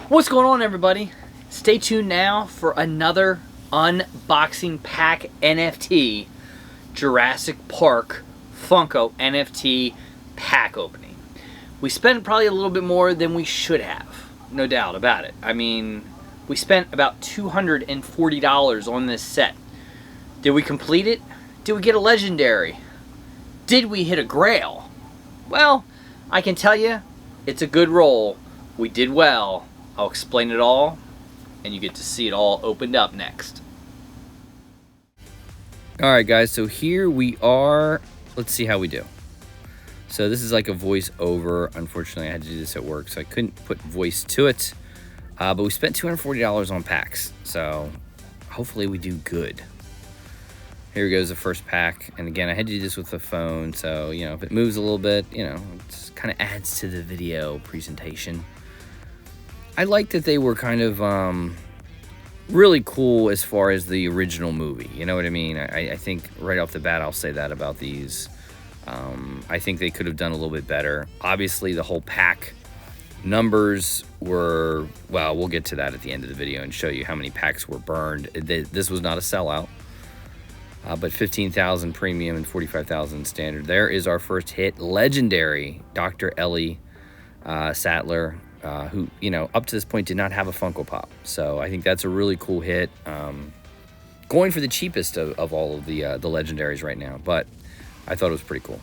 What's going on, everybody? Stay tuned now for another unboxing pack NFT Jurassic Park Funko NFT pack opening. We spent probably a little bit more than we should have, no doubt about it. I mean, we spent about $240 on this set. Did we complete it? Did we get a legendary? Did we hit a grail? Well, I can tell you, it's a good roll. We did well. I'll explain it all, and you get to see it all opened up next. Alright guys, so here we are. Let's see how we do. So this is like a voice over. Unfortunately, I had to do this at work, so I couldn't put voice to it. But we spent $240 on packs, so hopefully we do good. Here goes the first pack, and again, I had to do this with the phone, so, you know, if it moves a little bit, you know, it kind of adds to the video presentation. I like that they were kind of really cool as far as the original movie, you know what I mean? I think right off the bat, I'll say that about these. I think they could have done a little bit better. Obviously, the whole pack numbers were, well, we'll get to that at the end of the video and show you how many packs were burned. This was not a sellout. But 15,000 premium and 45,000 standard. There is our first hit, legendary Dr. Ellie Sattler, who, you know, up to this point did not have a Funko Pop. So I think that's a really cool hit. Going for the cheapest of all of the legendaries right now, but I thought it was pretty cool.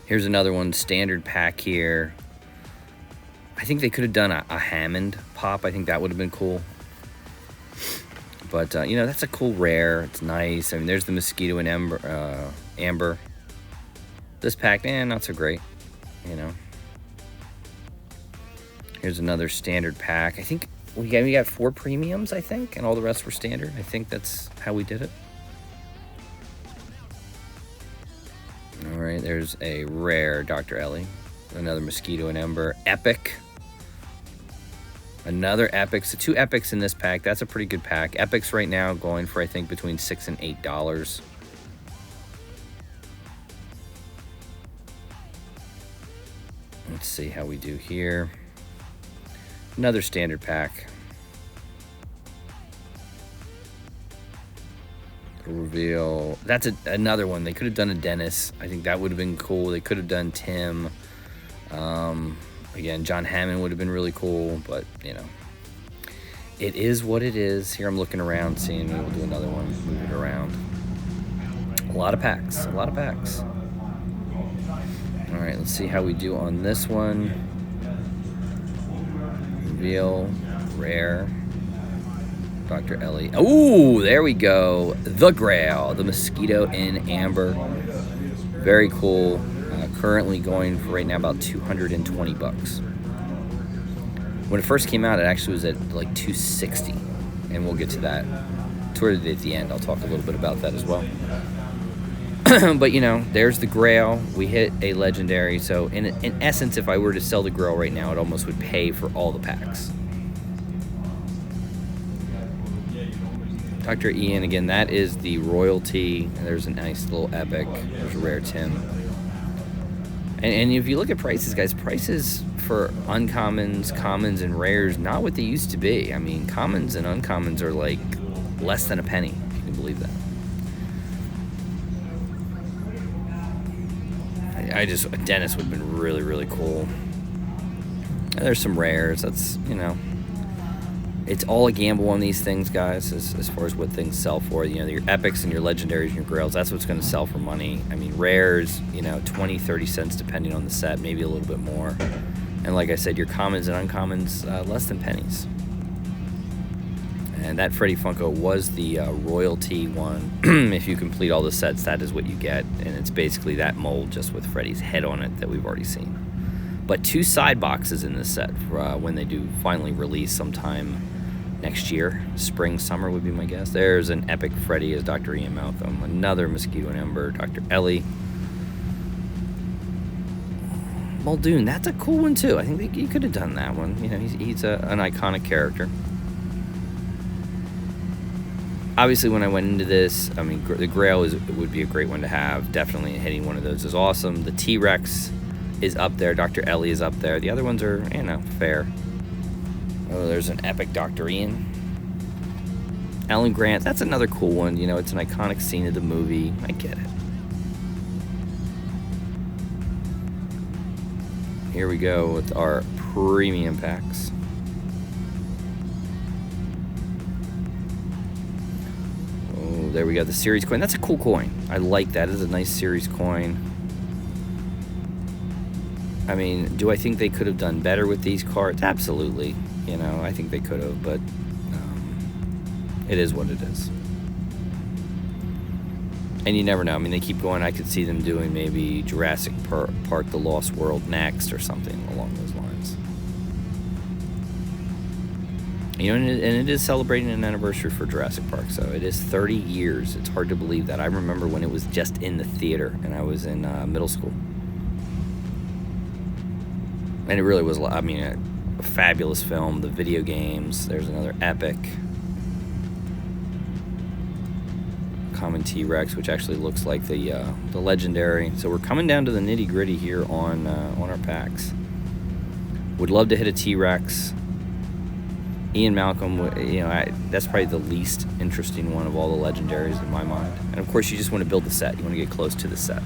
Here's another one, standard pack here. I think they could have done a Hammond Pop. I think that would have been cool. But, you know, that's a cool rare. It's nice. I mean, there's the Mosquito and Amber. This pack, not so great, you know. Here's another standard pack. I think we got 4 premiums, I think, and all the rest were standard. I think that's how we did it. All right, there's a rare Dr. Ellie. Another Mosquito and Ember. Epic. Another epic. So 2 epics in this pack. That's a pretty good pack. Epics right now going for, I think, between $6 and $8. Let's see how we do here. Another standard pack. Reveal. That's another one. They could have done a Dennis. I think that would have been cool. They could have done Tim. Again, John Hammond would have been really cool, but, you know, it is what it is. Here I'm looking around, seeing maybe we'll do another one, move it around. A lot of packs, a lot of packs. All right, let's see how we do on this one. Reveal, rare, Dr. Ellie. Oh, there we go. The Grail, the Mosquito in Amber. Very cool. Currently going for right now about 220 bucks. When it first came out, it actually was at like 260, and we'll get to that toward the end. I'll talk a little bit about that as well. But, you know, there's the Grail. We hit a legendary, so in essence, if I were to sell the Grail right now, it almost would pay for all the packs. Dr. Ian, again, that is the royalty. There's a nice little epic. There's a rare Tim. And if you look at prices, guys, prices for uncommons, commons, and rares, not what they used to be. I mean, commons and uncommons are like less than a penny, if you can believe that. Dennis would have been really, really cool. And there's some rares. That's, you know, it's all a gamble on these things, guys, as far as what things sell for. You know, your epics and your legendaries and your grails, that's what's going to sell for money. I mean, rares, you know, 20, 30 cents depending on the set, maybe a little bit more. And like I said, your commons and uncommons, less than pennies. And that Freddy Funko was the royalty one. If you complete all the sets, that is what you get. And it's basically that mold just with Freddy's head on it that we've already seen. But 2 side boxes in this set for when they do finally release sometime next year. Spring, summer would be my guess. There's an epic Freddy as Dr. Ian Malcolm. Another Mosquito and Ember, Dr. Ellie. Muldoon, that's a cool one too. I think you could have done that one. You know, he's an iconic character. Obviously, when I went into this, I mean, the Grail would be a great one to have. Definitely hitting one of those is awesome. The T-Rex is up there. Dr. Ellie is up there. The other ones are, you know, fair. Oh, there's an epic Dr. Ian. Alan Grant, that's another cool one. You know, it's an iconic scene of the movie. I get it. Here we go with our premium packs. Oh, there we go, the series coin. That's a cool coin. I like that. It's a nice series coin. I mean, do I think they could have done better with these cards? Absolutely. You know, I think they could have, but it is what it is. And you never know. I mean, they keep going. I could see them doing maybe Jurassic Park, The Lost World next or something along those lines. You know, and it is celebrating an anniversary for Jurassic Park, so it is 30 years. It's hard to believe that. I remember when it was just in the theater, and I was in middle school. And it really was, I mean, a fabulous film. The video games, there's another epic. Common T-Rex, which actually looks like the legendary. So we're coming down to the nitty-gritty here on our packs. Would love to hit a T-Rex. Ian Malcolm, you know, that's probably the least interesting one of all the legendaries in my mind. And of course, you just want to build the set. You want to get close to the set.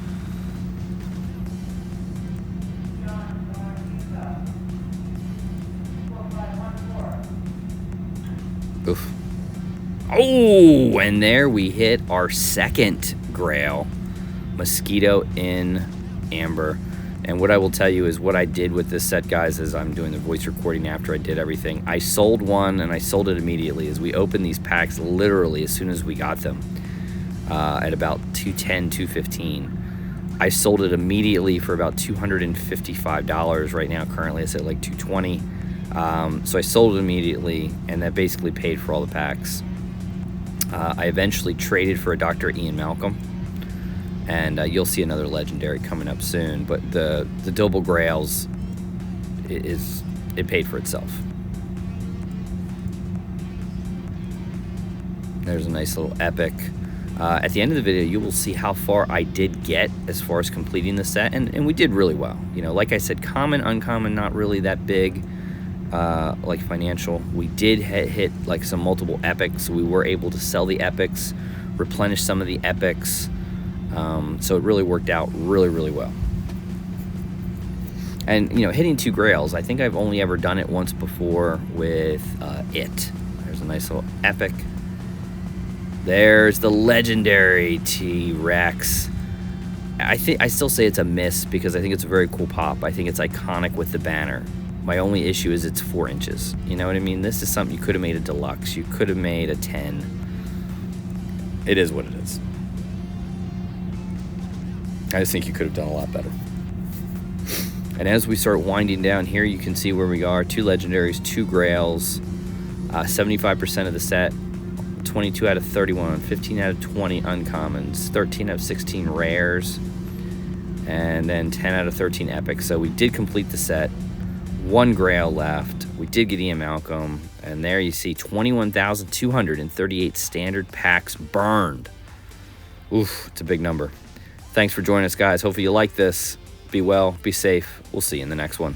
Oof. Oh, and there we hit our second Grail, Mosquito in Amber. And what I will tell you is what I did with this set, guys, is I'm doing the voice recording after I did everything. I sold one, and I sold it immediately as we opened these packs literally as soon as we got them at about $210, $215. I sold it immediately for about $255 right now. Currently, it's at like $220. So I sold it immediately, and that basically paid for all the packs. I eventually traded for a Dr. Ian Malcolm, and you'll see another legendary coming up soon. But the double Grails, it paid for itself. There's a nice little epic. At the end of the video, you will see how far I did get as far as completing the set, and we did really well. You know, like I said, common, uncommon, not really that big. Like financial, we did hit like some multiple epics, so we were able to sell the epics, replenish some of the epics, so it really worked out really well. And you know, hitting 2 Grails, I think I've only ever done it once before with it. There's a nice little epic. There's the legendary T-Rex. I still say it's a miss because I think it's a very cool pop. I think it's iconic with the banner. My only issue is it's 4 inches. You know what I mean? This is something you could have made a deluxe. You could have made a 10. It is what it is. I just think you could have done a lot better. And as we start winding down here, you can see where we are. 2 legendaries, 2 Grails, 75% of the set, 22 out of 31, 15 out of 20 uncommons, 13 out of 16 rares, and then 10 out of 13 epics. So we did complete the set. 1 Grail left. We did get Ian Malcolm, and there you see 21,238 standard packs burned. Oof, it's a big number. Thanks for joining us, guys. Hopefully you like this. Be well, be safe. We'll see you in the next one.